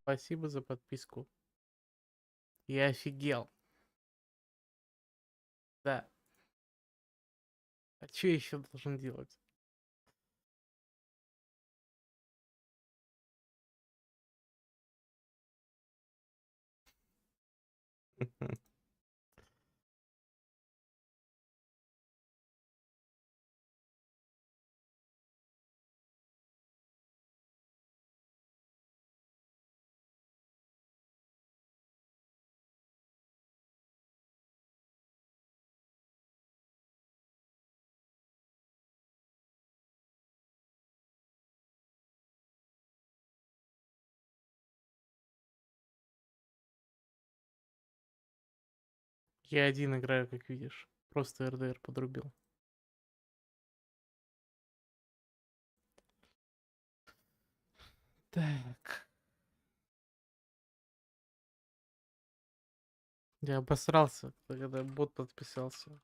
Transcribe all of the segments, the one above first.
Спасибо за подписку. Я офигел. Да. А что еще должен делать? Я один играю, как видишь. Просто РДР подрубил. Так. Я обосрался, когда бот подписался.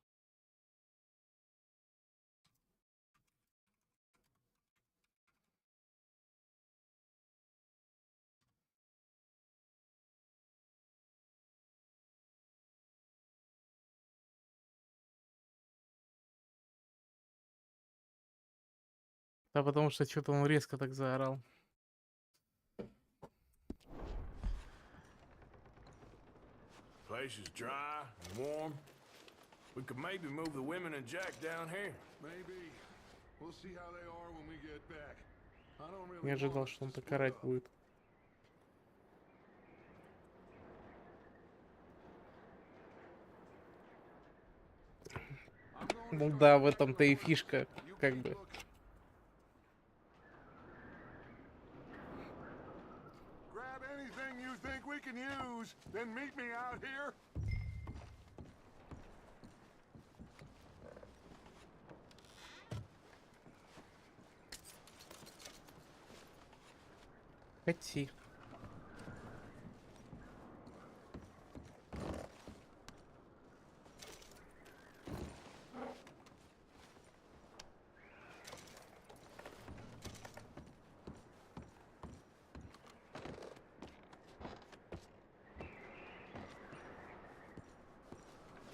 Да потому что что-то он резко так заорал. Place is dry and warm. We could maybe move the women and Jack down here. Maybe. We'll see how they are when we get back. I don't really Не ожидал, want us что он to так split орать up. будет. I'm going to Ну start да, в looking этом-то и for фишка, You как keep бы. looking. Grab anything you think we can use, then meet me out here. Хоти.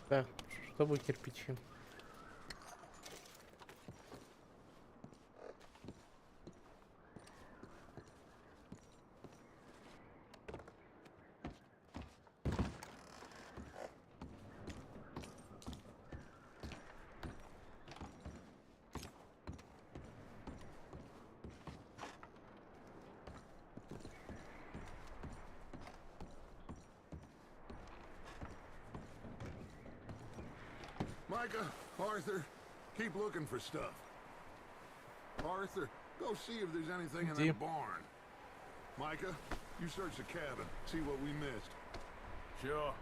Так, чтобы кирпичи. Micah, Arthur, keep looking for stuff. Arthur, go see if there's anything in Иди. that barn. Micah, you search the cabin, see what we missed. Sure.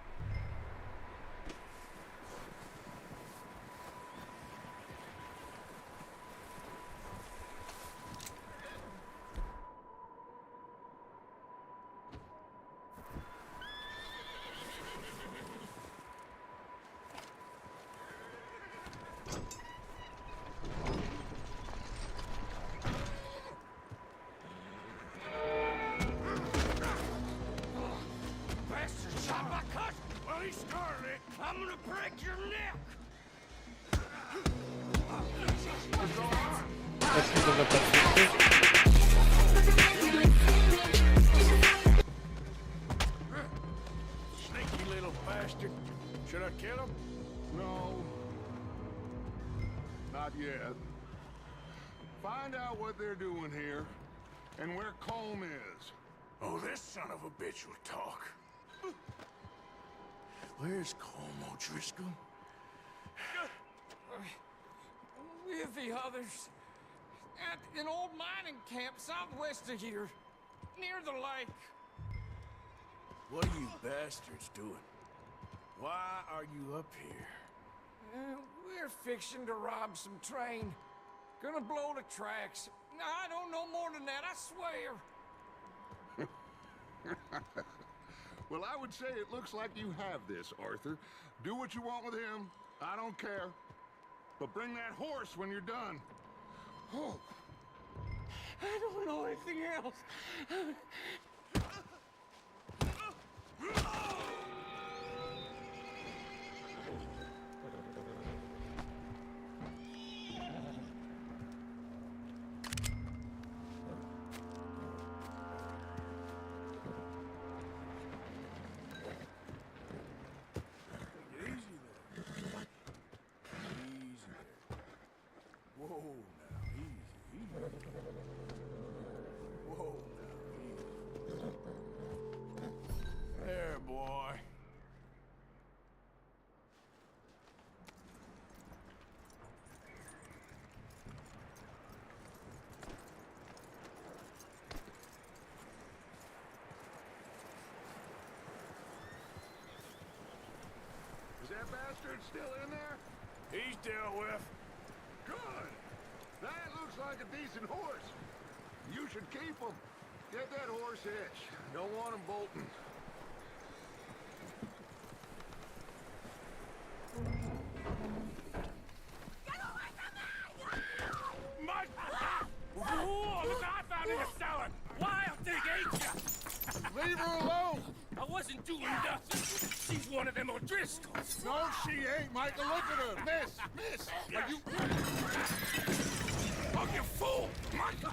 Bastard shot my cousin! Well, he started it. I'm gonna break your neck! Спасибо за подписку. Sneaky little bastard. Should I kill him? No. Not yet. Find out what they're doing here, and where Colm is. Oh, this son of a bitch will talk. Where's Colm O'Driscoll? With the others. At an old mining camp southwest of here. Near the lake. What are you bastards doing? Why are you up here? We're fixing to rob some train. Gonna blow the tracks. I don't know more than that, I swear. Well, I would say it looks like you have this, Arthur. Do what you want with him. I don't care. But bring that horse when you're done. Oh. I don't know anything else. Easy there. Easy there. Whoa, now, easy, easy. Whoa, now, easy. There, boy. Is that bastard still in there? He's dealt with. Good. That looks like a decent horse. You should keep him. Get that horse hitched. Don't want him bolting. Mike! Whoa, look, I found her selling. Wild thing, ain't ya? Leave her alone. I wasn't doing nothing. She's one of them O'Driscolls. No, she ain't, Michael. Look at her. Miss. Are you... Oh, you fool! Michael!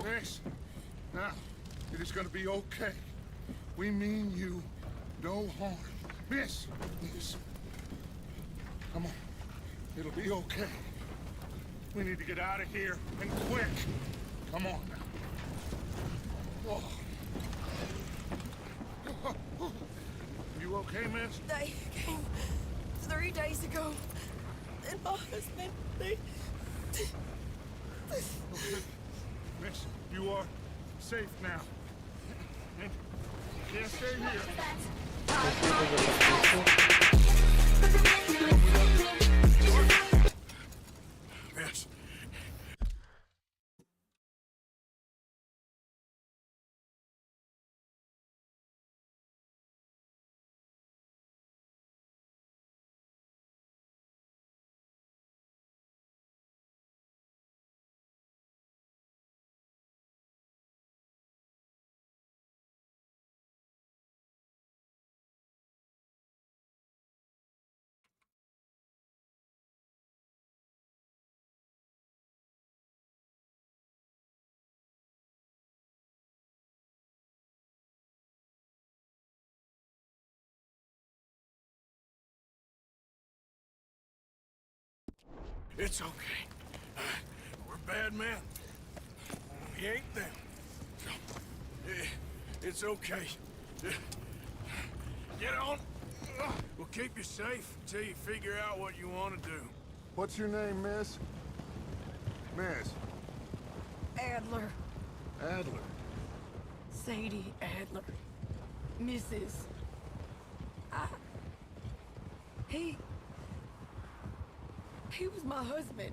Miss. Now, it is gonna be okay. We mean you no harm. Miss. Come on. It'll be okay. We need to get out of here, and quick. Come on now. Oh. You okay, miss? They came 3 days ago. And my husband, they... Miss, you are safe now. And you can't stay here. Yes. It's okay. We're bad men. We ain't them. It's okay. Get on. We'll keep you safe until you figure out what you want to do. What's your name, miss? Miss. Adler. Adler. Sadie Adler. Mrs. He was my husband.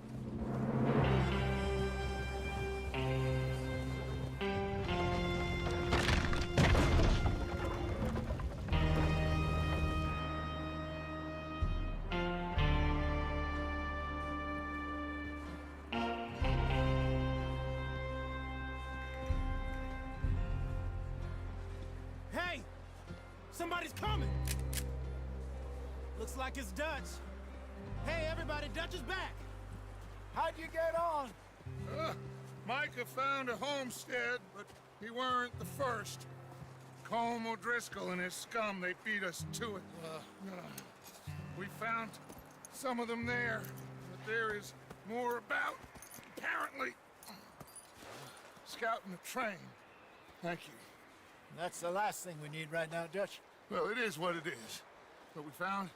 Hey! Somebody's coming! Looks like it's Dutch. Hey, everybody, Dutch is back! How'd you get on? Micah found a homestead, but he weren't the first. Colm O'Driscoll and his scum, they beat us to it. We found some of them there, but there is more about, apparently. Scouting the train. Thank you. That's the last thing we need right now, Dutch. Well, it is what it is. But we found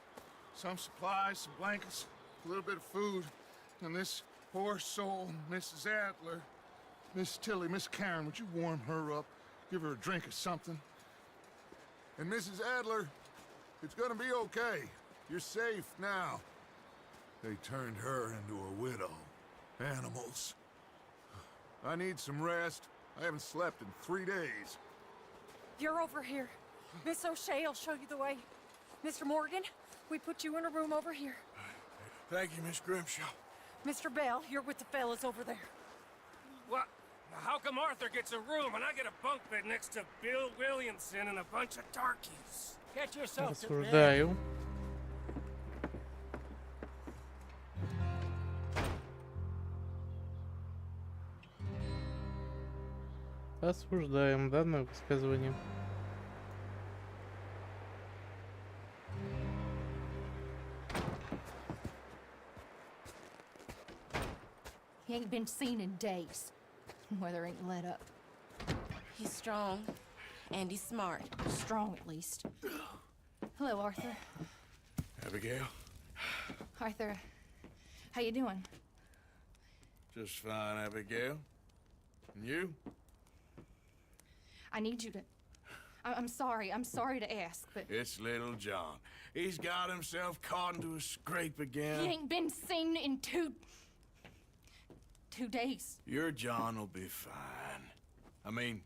some supplies, some blankets, a little bit of food, and this poor soul, Mrs. Adler, Miss Tilly, Miss Karen, would you warm her up? Give her a drink or something? And Mrs. Adler, it's gonna be okay. You're safe now. They turned her into a widow. Animals. I need some rest. I haven't slept in 3 days. You're over here. Miss O'Shea will show you the way. Mr. Morgan, we put you in a room over here. Thank you, Miss Grimshaw. Mr. Bell, you're with the fellas over there. What? How come Arthur gets a room and I get a bunk bed next to Bill Williamson and a bunch of darkies? Get yourself to bed. Осуждаю. Осуждаем данное высказывание. He ain't been seen in days. Weather ain't let up. He's strong, and he's smart. Strong, at least. Hello, Arthur. Abigail? Arthur, how you doing? Just fine, Abigail. And you? I need you to... I'm sorry to ask, but... It's little John. He's got himself caught into a scrape again. He ain't been seen in two days. Your John will be fine. I mean,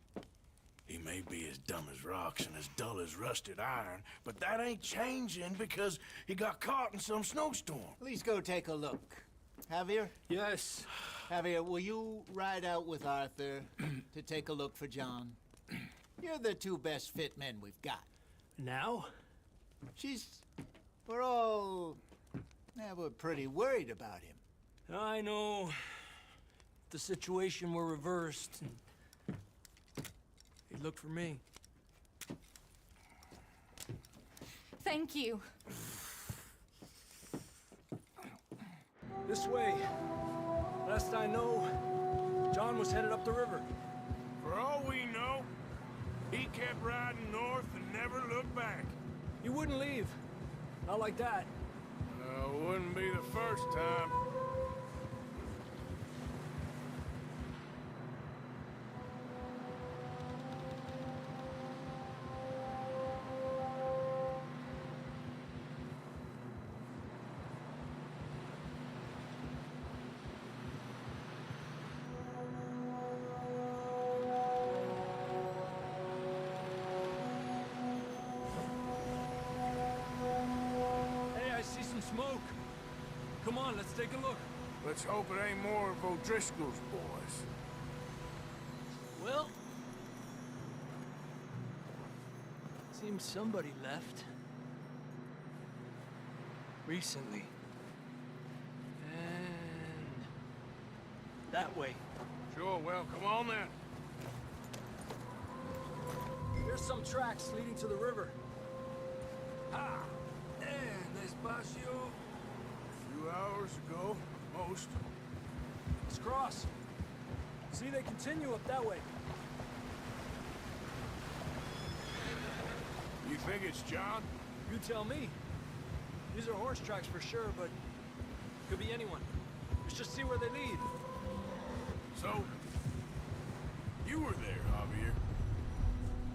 he may be as dumb as rocks and as dull as rusted iron, but that ain't changing because he got caught in some snowstorm. Please go take a look. Javier? Yes. Javier, will you ride out with Arthur to take a look for John? You're the two best fit men we've got. Now? We're pretty worried about him. I know. The situation were reversed. He looked for me. Thank you. This way. Last I know, John was headed up the river. For all we know, he kept riding north and never looked back. He wouldn't leave. Not like that. Wouldn't be the first time. Hey, I see some smoke. Come on, let's take a look. Let's hope it ain't more of O'Driscoll's boys. Well, seems somebody left. Recently. And that way. Sure, well, come on then. There's some tracks leading to the river. Ah! And despacio. A few hours ago, most. Let's cross. See, they continue up that way. You think it's John? You tell me. These are horse tracks for sure, but could be anyone. Let's just see where they lead. So, you were there, Javier.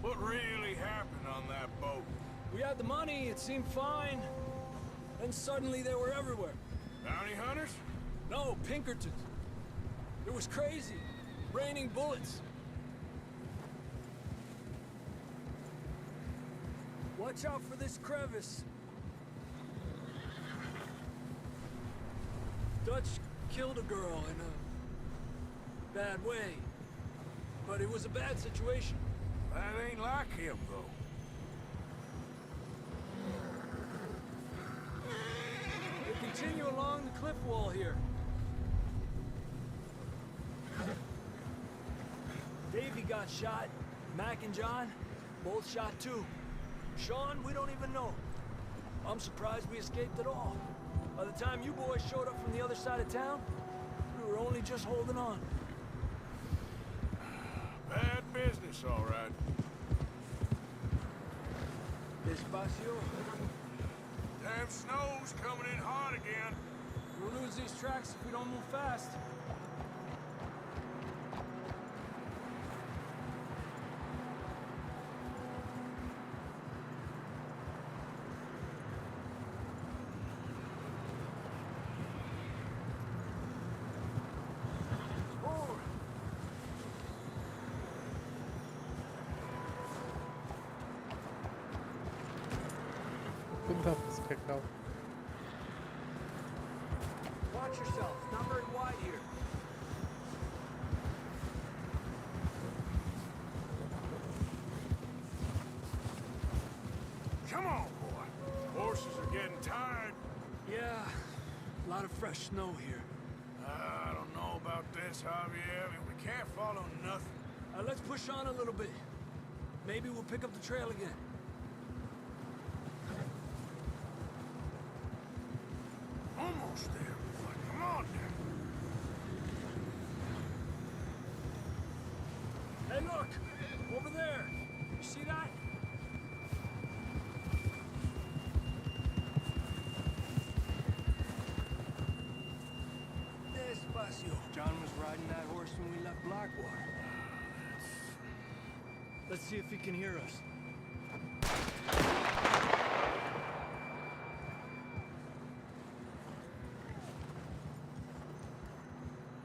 What really happened on that boat? We had the money, it seemed fine. Then suddenly they were everywhere. Bounty hunters? No, Pinkertons. It was crazy. Raining bullets. Watch out for this crevice. Dutch killed a girl in a bad way. But it was a bad situation. That ain't like him, though. They continue along the cliff wall here. Davey got shot. Mac and John, both shot too. Sean, we don't even know. I'm surprised we escaped at all. By the time you boys showed up from the other side of town, we were only just holding on. Bad business, all right. Despacio. Damn snow's coming in hot again. We'll lose these tracks if we don't move fast. Forward. Куда поскакал? Watch yourself. It's not very wide here. Come on, boy. Horses are getting tired. Yeah, a lot of fresh snow here. I don't know about this, Javier. I mean, we can't follow nothing. Let's push on a little bit. Maybe we'll pick up the trail again. Almost there, boy. Come on now. Hey, look! Over there! You see that? Despacio. John was riding that horse when we left Blackwater. Let's see if he can hear us.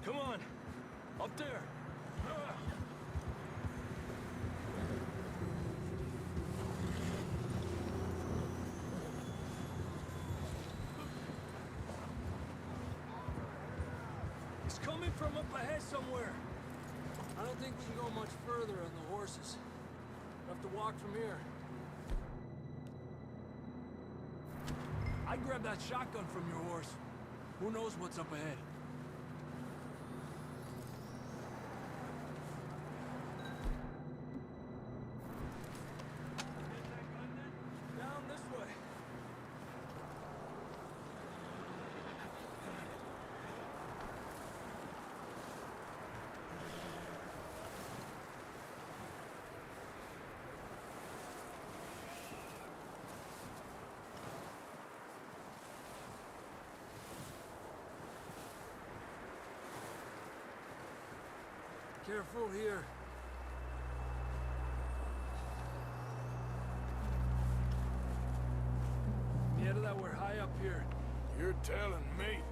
Come on! Up there! He's coming from up ahead somewhere. I don't think we can go much further on the horses. We'll have to walk from here. I'd grab that shotgun from your horse. Who knows what's up ahead? Down this way. Careful here. Yeah, that we're high up here. You're telling me.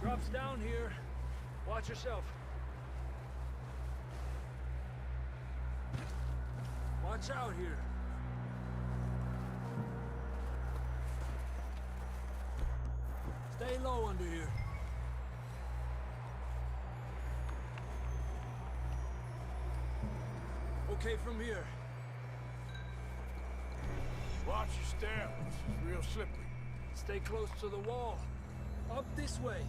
Drops down here. Watch yourself. Watch out here. Stay low under here. Okay from here. Watch your step. It's real slippery. Stay close to the wall. Up this way.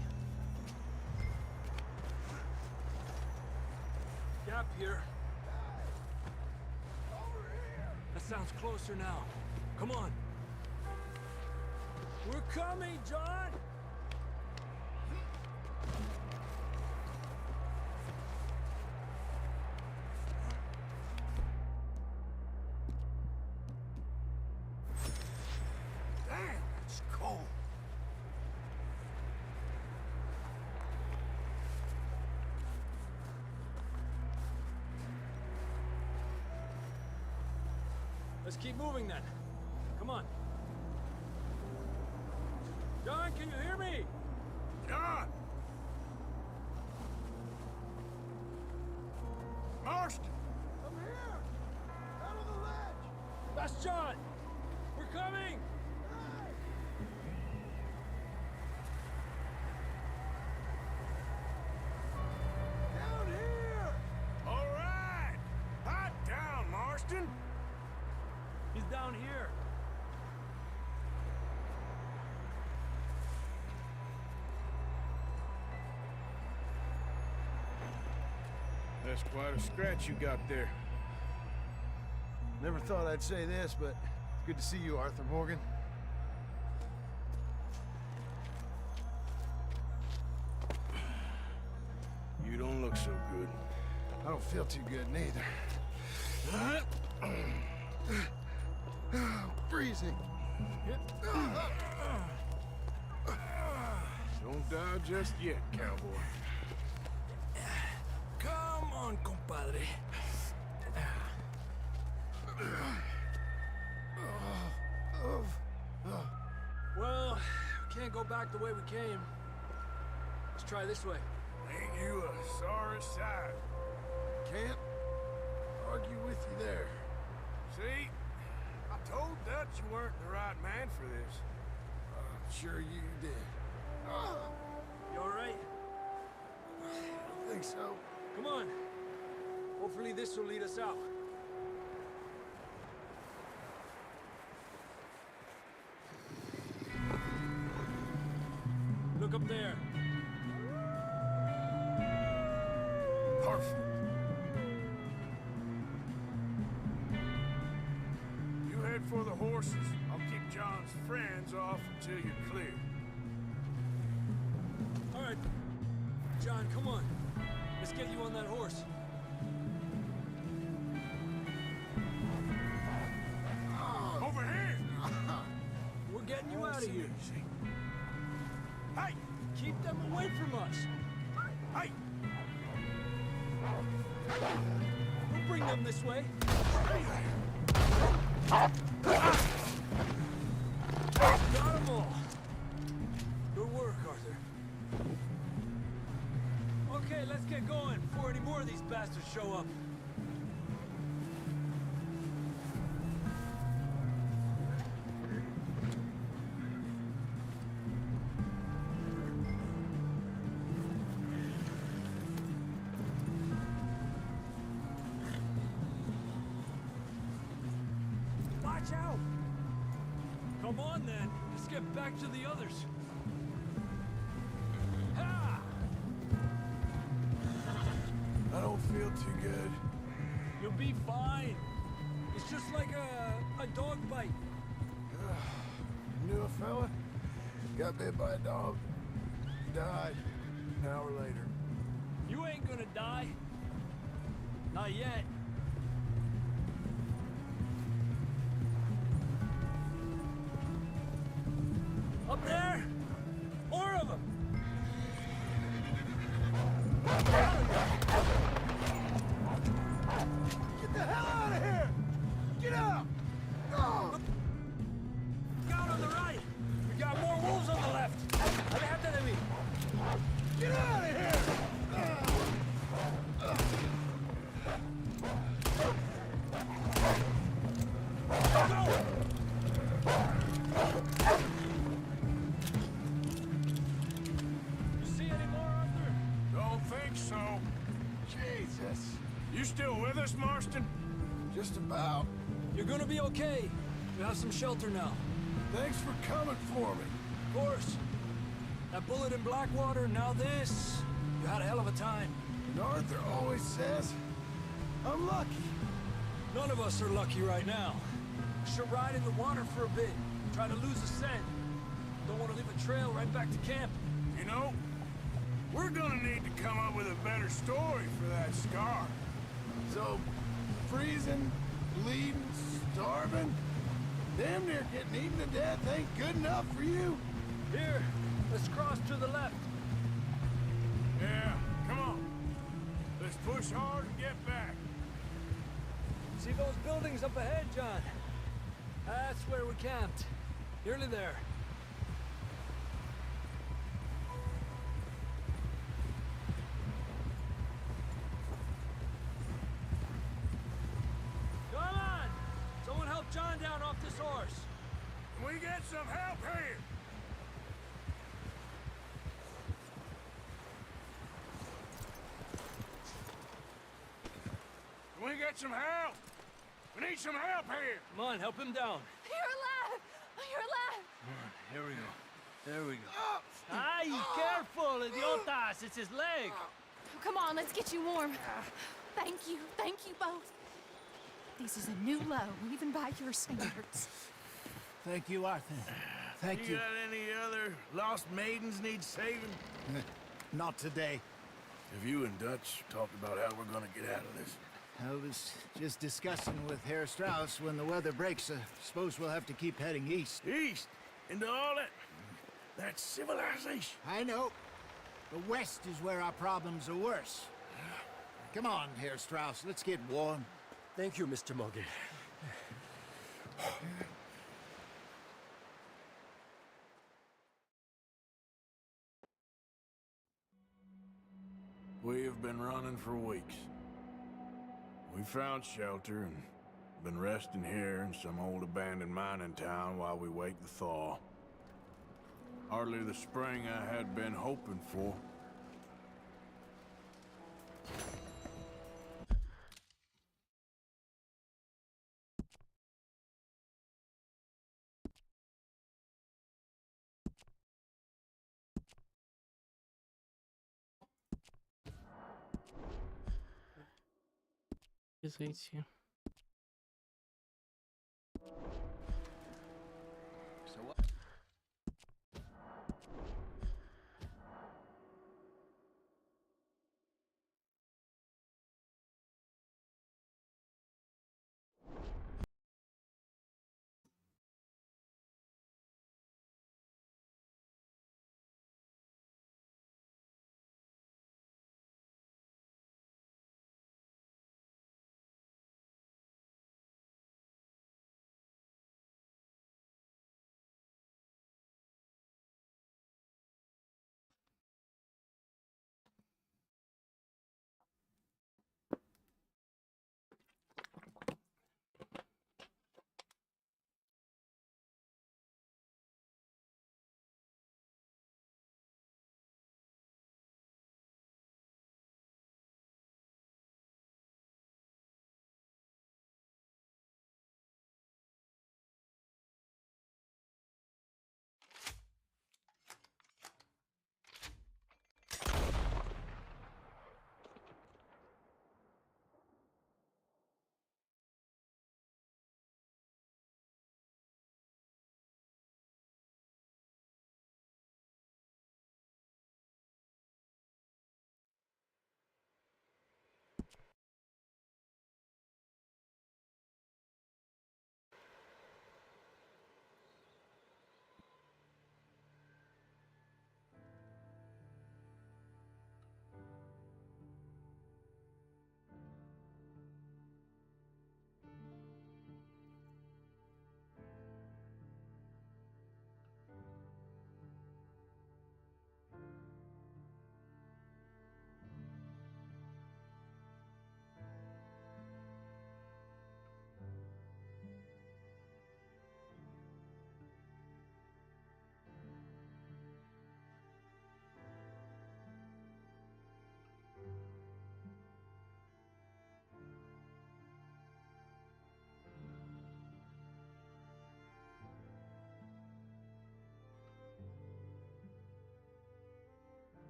Gap here. That sounds closer now. Come on. We're coming, John! Damn, it's cold. Let's keep moving then. Come on. John, can you hear me? John! Marston! I'm here! Out of the ledge! That's John! We're coming! Down here! All right! Hot down, Marston! He's down here. That's quite a scratch you got there. Never thought I'd say this, but it's good to see you, Arthur Morgan. You don't look so good. I don't feel too good, neither. Freezing. Don't die just yet, cowboy. Come on, compadre. Well, we can't go back the way we came. Let's try this way. Ain't you a sorry sight? Can't argue with you there. See? I told Dutch you weren't the right man for this. I'm sure you did. You alright? I don't think so. Come on. Hopefully this will lead us out. Look up there. Perfect. You head for the horses. I'll keep John's friends off until you're clear. All right. John, come on. Let's get you on that horse. Over here! We're getting you out of here. Easy. Hey! Keep them away from us. Hey! Don't bring them this way. Hey! Got them all. Good work, Arthur. Okay, let's get going before any more of these bastards show up. Watch out! Come on, then. Let's get back to the others. Ha! I don't feel too good. You'll be fine. It's just like a dog bite. Knew a fella, got bit by a dog, died an hour later. You ain't gonna die. Not yet. Up there! More of them! Get the hell out of here! Get out! Out on the right! We got more wolves on the left! Adelante de mí! Get out of here! You see any more, Arthur? Don't think so. Jesus! You still with us, Marston? Just about. You're gonna be okay. You have some shelter now. Thanks for coming for me. Of course. That bullet in Blackwater, now this. You had a hell of a time. And Arthur always says, I'm lucky. None of us are lucky right now. We should ride in the water for a bit. Try to lose a scent. Don't want to leave a trail right back to camp. You know, we're gonna need to come up with a better story for that scar. So, freezing, bleeding, starving, damn near getting eaten to death ain't good enough for you? Here, let's cross to the left. Yeah, come on. Let's push hard and get back. See those buildings up ahead, John? That's where we camped. Nearly there. Come on! Someone help John down off this horse. Can we get some help here? Can we get some help? We need some help here. Come on, help him down. You're alive! You're alive! Here we go. There we go. Ay, careful, idiotas! It's his leg. Come on, let's get you warm. Thank you both. This is a new low, even by your standards. Thank you, Arthur. Thank You you. got any other lost maidens need saving? Not today. Have you and Dutch talked about how we're gonna get out of this? I was just discussing with Herr Strauss when the weather breaks. Suppose we'll have to keep heading east. East? Into all that... That's civilization. I know. The west is where our problems are worse. Come on, Herr Strauss. Let's get warm. Thank you, Mr. Morgan. been running for weeks. We found shelter and been resting here in some old abandoned mining town while we wait the thaw. Hardly the spring I had been hoping for. И зайти.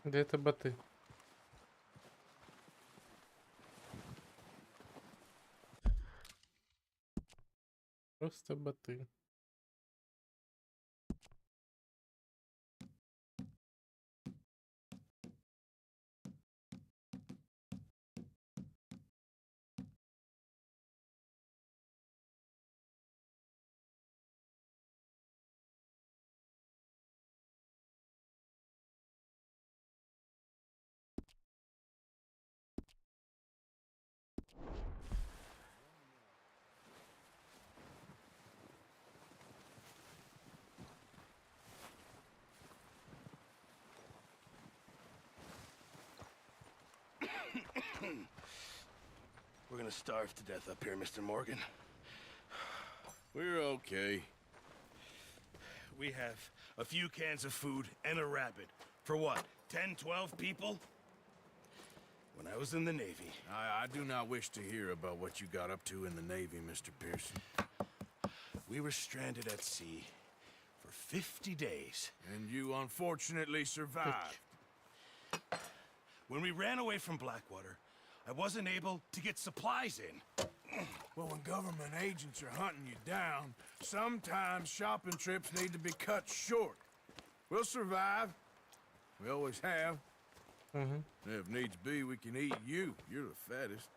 Да это боты. Просто боты. We're gonna starve to death up here, Mr. Morgan. We're okay. We have a few cans of food and a rabbit. For what, 10, 12 people? When I was in the Navy... I do not wish to hear about what you got up to in the Navy, Mr. Pearson. We were stranded at sea for 50 days. And you unfortunately survived. When we ran away from Blackwater, I wasn't able to get supplies in. Well, when government agents are hunting you down, sometimes shopping trips need to be cut short. We'll survive. We always have. If needs be, we can eat you. You're the fattest.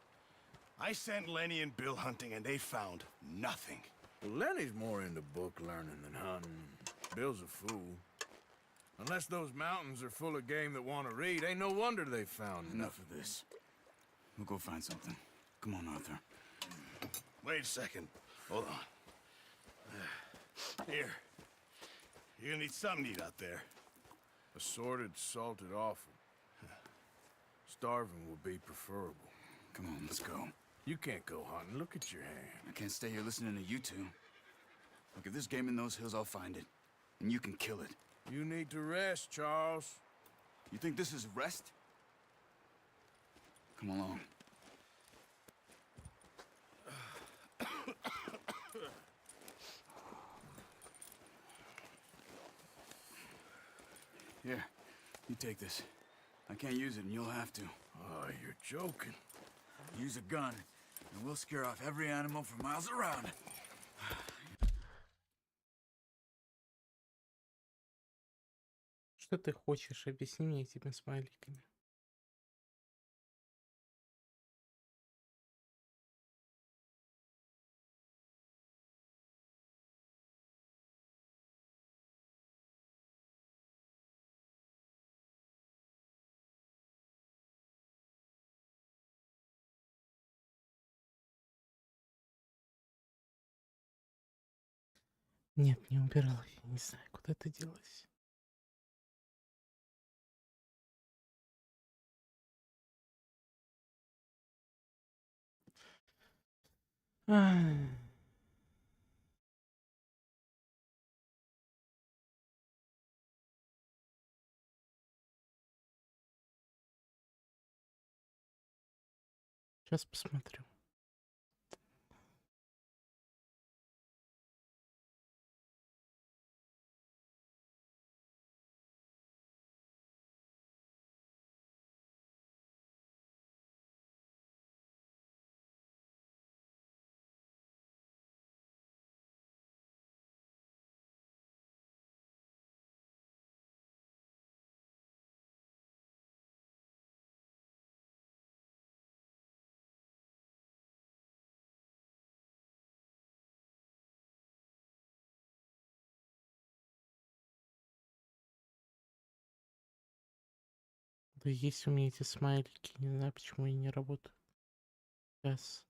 I sent Lenny and Bill hunting, and they found nothing. Well, Lenny's more into book learning than hunting. Bill's a fool. Unless those mountains are full of game that want to read, ain't no wonder they found Enough of this. We'll go find something. Come on, Arthur. Wait a second. Hold on. Here. You're gonna need something to eat out there. Assorted, salted offal. Starving would be preferable. Come on, let's go. You can't go hunting. Look at your hand. I can't stay here listening to you two. Look, if there's game in those hills, I'll find it. And you can kill it. You need to rest, Charles. You think this is rest? Come along. Here, you take this. I can't use it, and you'll have to. Oh, you're joking. Use a gun, and we'll scare off every animal for miles around. Что ты хочешь? Объясни мне этими смайликами. Нет, не убирал. Я не знаю, куда это делось. Сейчас посмотрю. Да есть у меня эти смайлики. Не знаю, почему они не работают. Сейчас.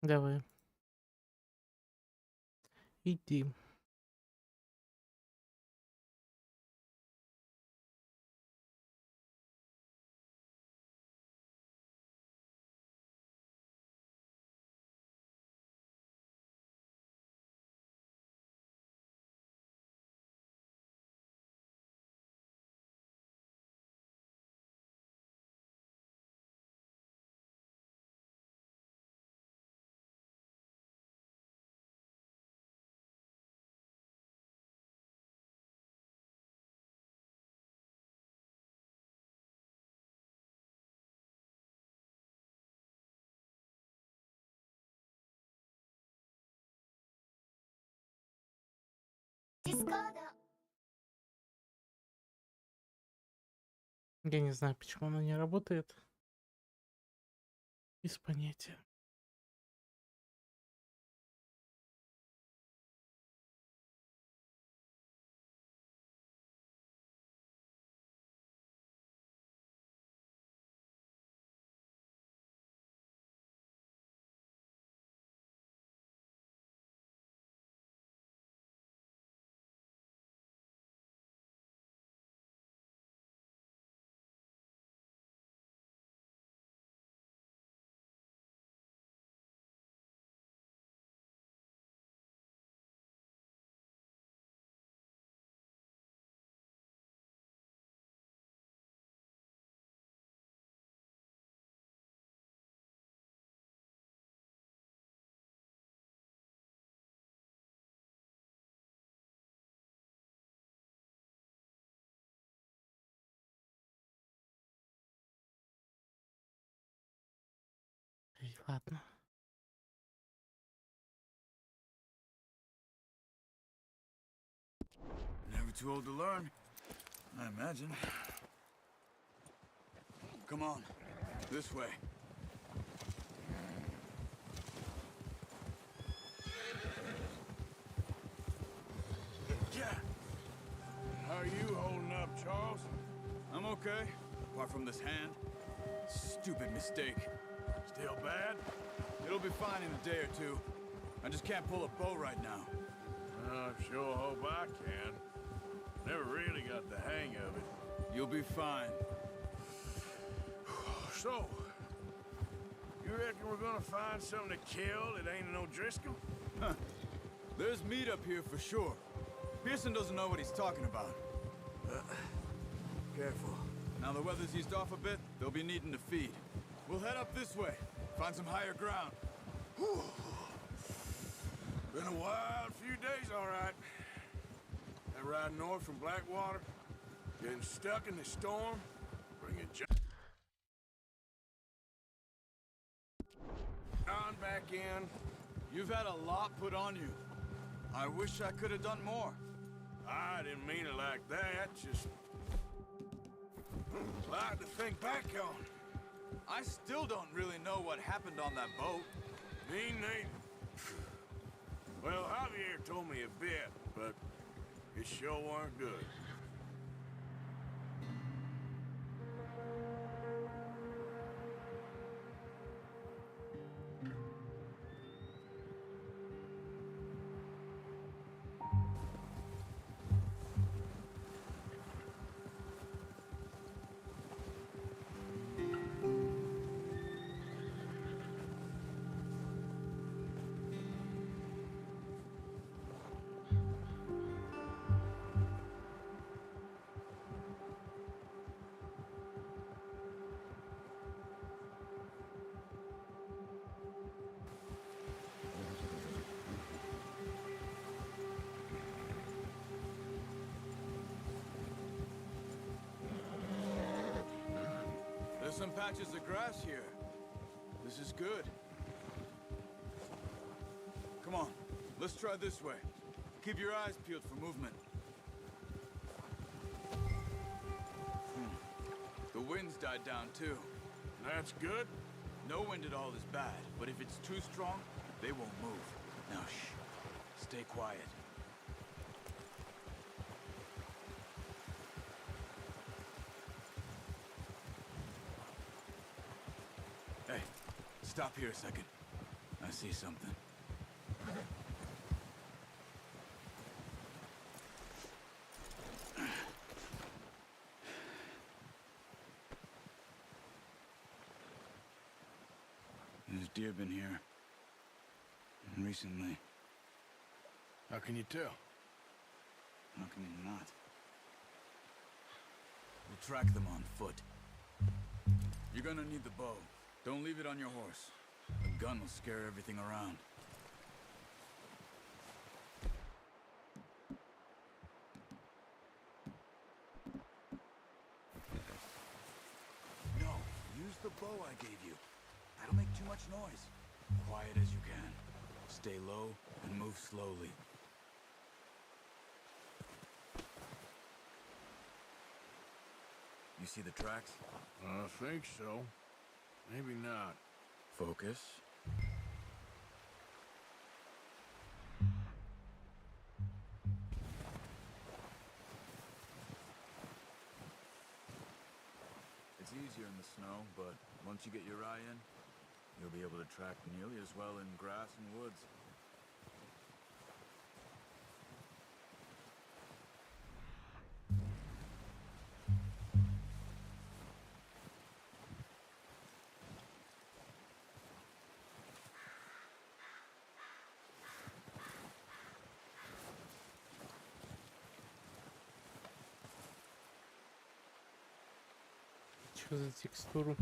Давай. Иди. Я не знаю, почему она не работает. Без понятия. Ладно. Never too old to learn, I imagine. Come on, this way. Yeah. How are you holding up, Charles? I'm okay, apart from this hand. Stupid mistake. Still bad? It'll be fine in a day or two. I just can't pull a bow right now. I sure hope I can. Never really got the hang of it. You'll be fine. So, you reckon we're gonna find something to kill that ain't no Driscoll? Huh. There's meat up here for sure. Pearson doesn't know what he's talking about. Careful. Now the weather's eased off a bit, they'll be needing to feed. We'll head up this way, find some higher ground. Whew. Been a wild few days, all right. That ride north from Blackwater, getting stuck in the storm, bringing John back in. You've had a lot put on you. I wish I could have done more. I didn't mean it like that, just... a lot to think back on. I still don't really know what happened on that boat. Me neither. Well, Javier told me a bit, but it sure weren't good. There's some patches of grass here. This is good. Come on, let's try this way. Keep your eyes peeled for movement. The wind's died down too. That's good. No wind at all is bad, but if it's too strong, they won't move. Now shh, stay quiet. Hey, stop here a second. I see something. There's deer been here. Recently. How can you tell? How can you not? We'll track them on foot. You're gonna need the bow. Don't leave it on your horse. A gun will scare everything around. No, use the bow I gave you. That'll make too much noise. Quiet as you can. Stay low and move slowly. You see the tracks? I think so. Maybe not. Focus. It's easier in the snow, but once you get your eye in, you'll be able to track nearly as well in grass and woods. Что за текстуру?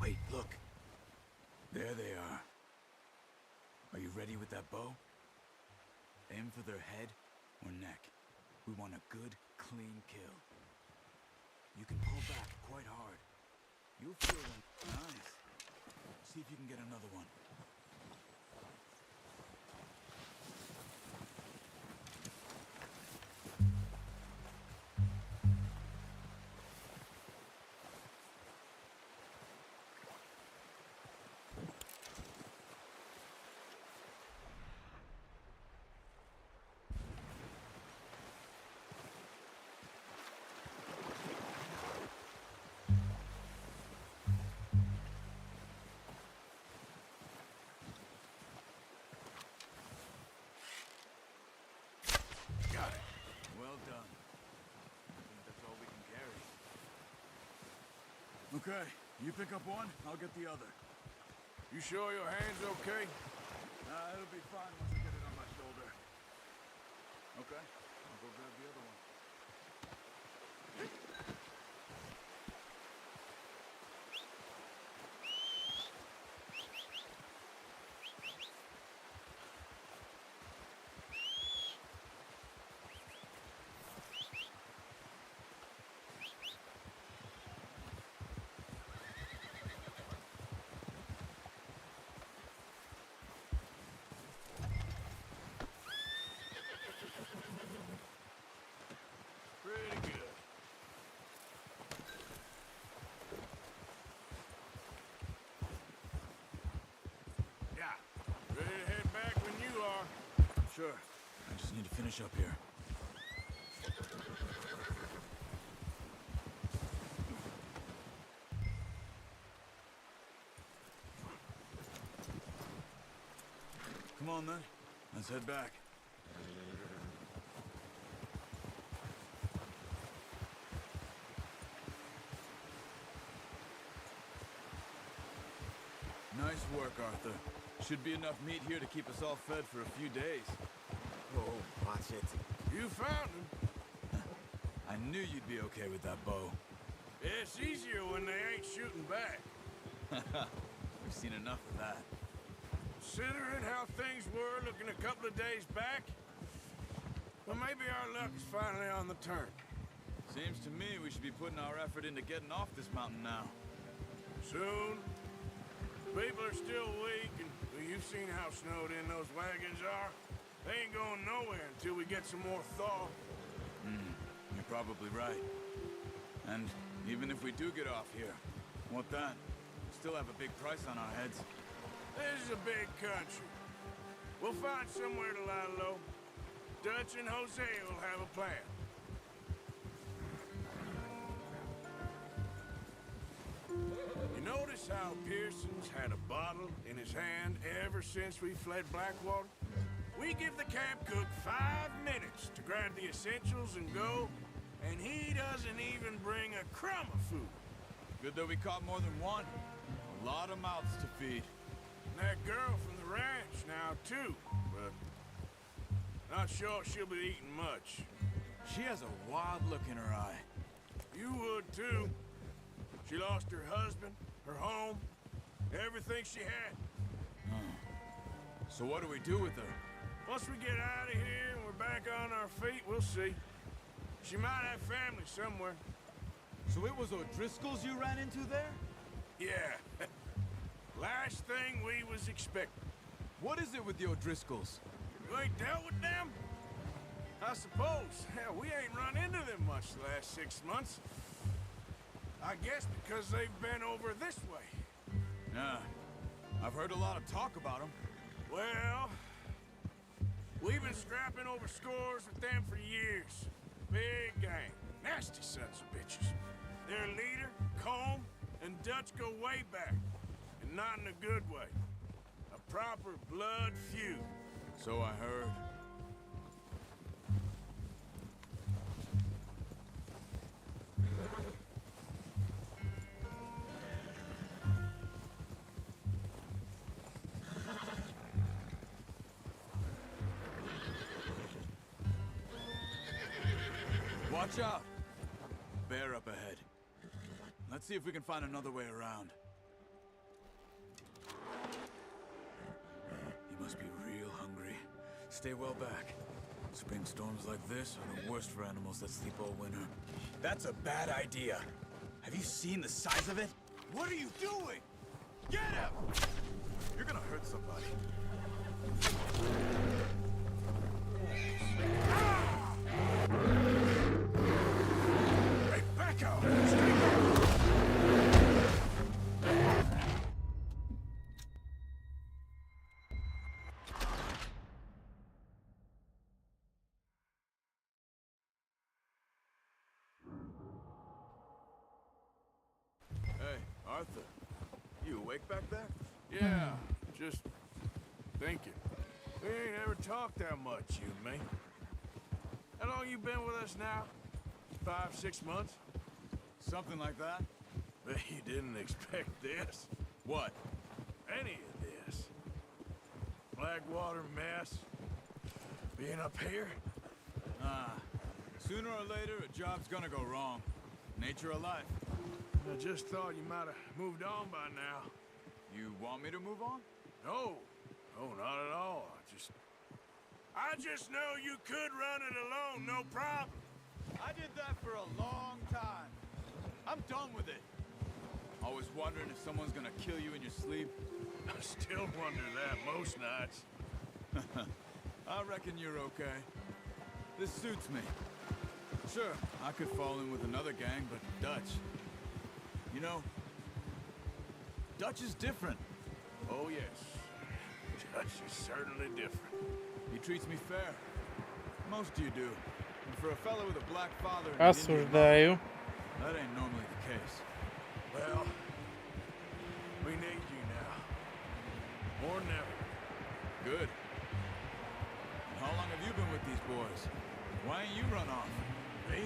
Wait, look. There they are. Are you ready with that bow? Aim for their head or neck. We want a good, clean kill. You can pull back quite hard. You'll feel them. Nice. See if you can get another one. Well done. I think that's all we can carry. Okay, you pick up one, I'll get the other. You sure your hand's okay? It'll be fine once I get it on my shoulder. Okay, I'll go grab the other one. Pretty good. Yeah. Ready to head back when you are. Sure. I just need to finish up here. Come on then. Let's head back. Nice work, Arthur. Should be enough meat here to keep us all fed for a few days. Oh, watch it. You found him. I knew you'd be okay with that bow. It's easier when they ain't shooting back. We've seen enough of that. Considering how things were looking a couple of days back, well, maybe our luck's finally on the turn. Seems to me we should be putting our effort into getting off this mountain now. Soon. People are still weak, and well, you've seen how snowed in those wagons are. They ain't going nowhere until we get some more thaw. You're probably right. And even if we do get off here, what then? We still have a big price on our heads. This is a big country. We'll find somewhere to lie low. Dutch and Jose will have a plan. You notice how Pearson's had a bottle in his hand ever since we fled Blackwater? We give the camp cook 5 minutes to grab the essentials and go, and he doesn't even bring a crumb of food. Good that we caught more than one. A lot of mouths to feed. And that girl from the ranch now, too, but not sure she'll be eating much. She has a wild look in her eye. You would, too. She lost her husband, her home, everything she had. So what do we do with her? Once we get out of here and we're back on our feet, we'll see. She might have family somewhere. So it was O'Driscoll's you ran into there? Yeah. Last thing we was expecting. What is it with the O'Driscolls? You ain't dealt with them? I suppose. Hell, we ain't run into them much the last 6 months. I guess because they've been over this way. Yeah. I've heard a lot of talk about them. Well, we've been scrapping over scores with them for years. Big gang. Nasty sons of bitches. Their leader, Combe, and Dutch go way back. And not in a good way. A proper blood feud. So I heard. Watch out! Bear up ahead. Let's see if we can find another way around. Stay well back. Spring storms like this are the worst for animals that sleep all winter. That's a bad idea. Have you seen the size of it? What are you doing? Get him! You're gonna hurt somebody. Hey, back out! Hey, Arthur. You awake back there? Yeah, just thinking. We ain't ever talked that much, you and me. How long you been with us now? 5, 6 months? Something like that? Bet you didn't expect this. What? Any of this. Blackwater mess. Being up here? Sooner or later, a job's gonna go wrong. Nature of life. I just thought you might have moved on by now. You want me to move on? No. No, not at all. I just know you could run it alone, no problem. I did that for a long time. I'm done with it. Always wondering if someone's gonna kill you in your sleep. I still wonder that most nights. I reckon you're okay. This suits me. Sure, I could fall in with another gang, but Dutch. You know, Dutch is different. Oh, yes. Dutch is certainly different. He treats me fair. Most of you do. And for a fellow with a black father and an Indian mom, Осуждаю. that ain't normally the case. Well, we need you now. More than ever. Good. And how long have you been with these boys? Why ain't you run off? Me?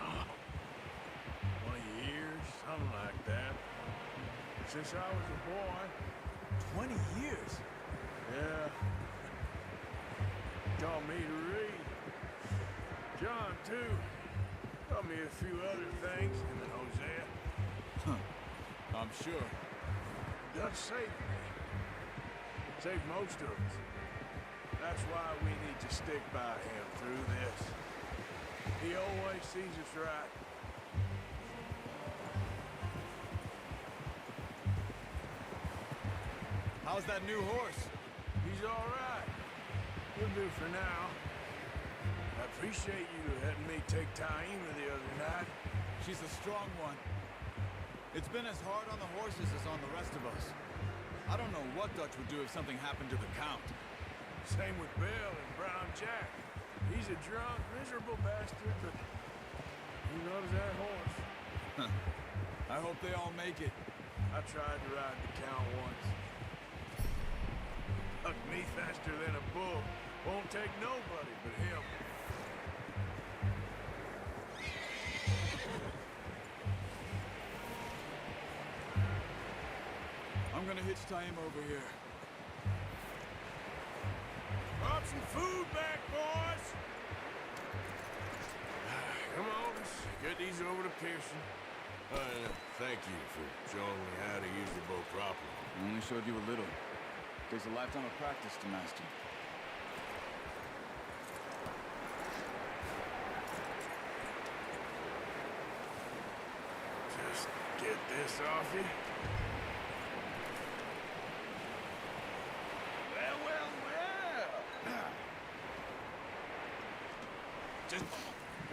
Oh, 20 years, something like that. Since I was a boy. 20 years? Yeah. Taught me to read. John, too. Taught me a few other things, and then Hosea. Huh. I'm sure. Dutch saved me. Saved most of us. That's why we need to stick by him through this. He always sees us right. How's that new horse? He's all right. He'll do for now. I appreciate you letting me take Taima the other night. She's a strong one. It's been as hard on the horses as on the rest of us. I don't know what Dutch would do if something happened to the Count. Same with Bill and Brown Jack. He's a drunk, miserable bastard, but he loves that horse. I hope they all make it. I tried to ride the Count once. Hucked me faster than a bull. Won't take nobody but him. I'm gonna hitch Taima over here. Brought some food back, boys! Come on, let's get these over to Pearson. Thank you for showing me how to use the boat properly. I only showed you a little. Takes a lifetime of practice to master. Just get this off you. Well. Just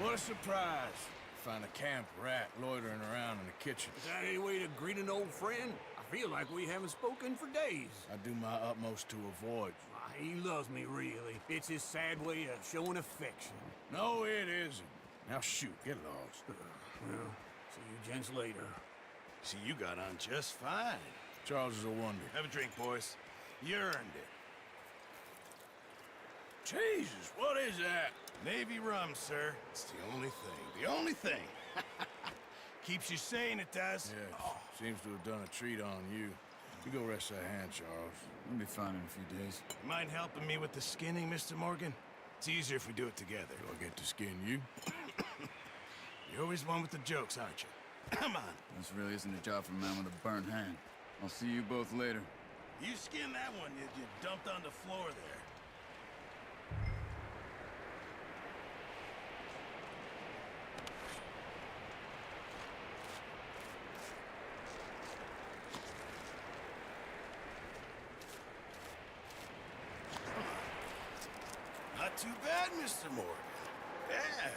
what a surprise. Find a camp rat loitering around in the kitchen. Is that any way to greet an old friend? I feel like we haven't spoken for days. I do my utmost to avoid you. He loves me, really. It's his sad way of showing affection. No, it isn't. Now shoot, get lost. Well, see you gents later. See, you got on just fine. Charles is a wonder. Have a drink, boys. You earned it. Jesus, what is that? Navy rum, sir. It's the only thing. The only thing. Keeps you sane, it does. Yes, seems to have done a treat on you. You go rest that hand, Charles. We'll be fine in a few days. Mind helping me with the skinning, Mr. Morgan? It's easier if we do it together. Do I get to skin you? You're always one with the jokes, aren't you? Come on. This really isn't a job for a man with a burnt hand. I'll see you both later. You skinned that one you dumped on the floor there. too bad, Mr. Morgan. Yeah.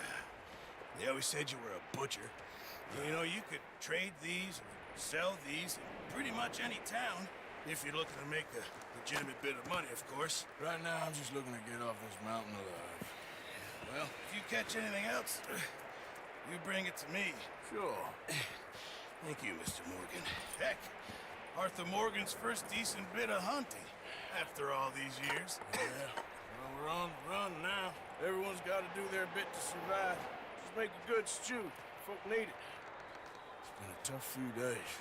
They always said you were a butcher. You know, you could trade these or sell these in pretty much any town, if you're looking to make a legitimate bit of money, of course. Right now, I'm just looking to get off this mountain alive. Well, if you catch anything else, you bring it to me. Sure. Thank you, Mr. Morgan. Heck, Arthur Morgan's first decent bit of hunting after all these years. Yeah, well, we're on the run now. Everyone's got to do their bit to survive. Just make a good stew. Folk need it. It's been a tough few days.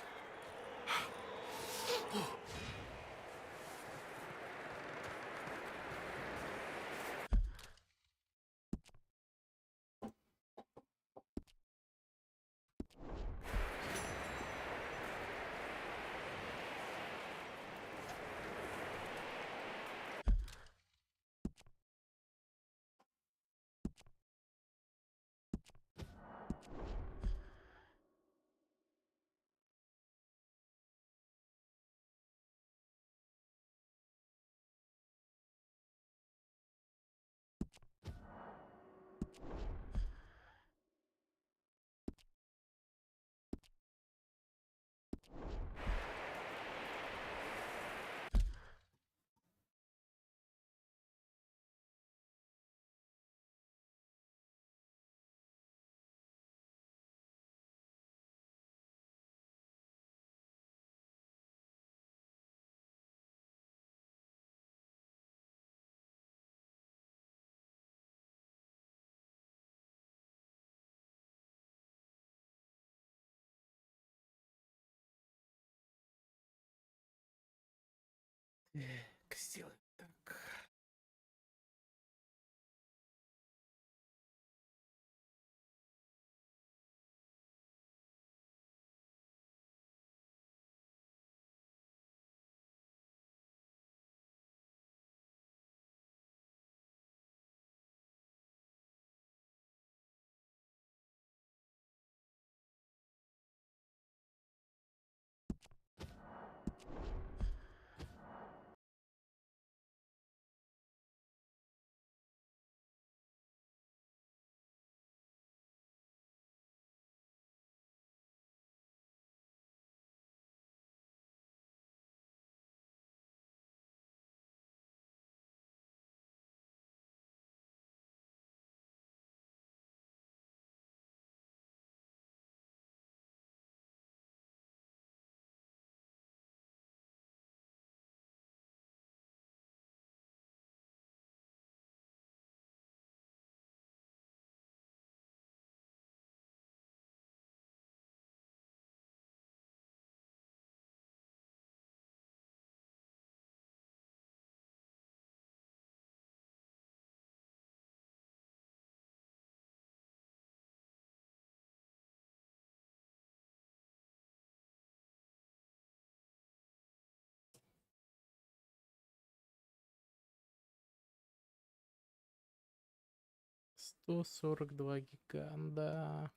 Как сделать так? $142 гига, да.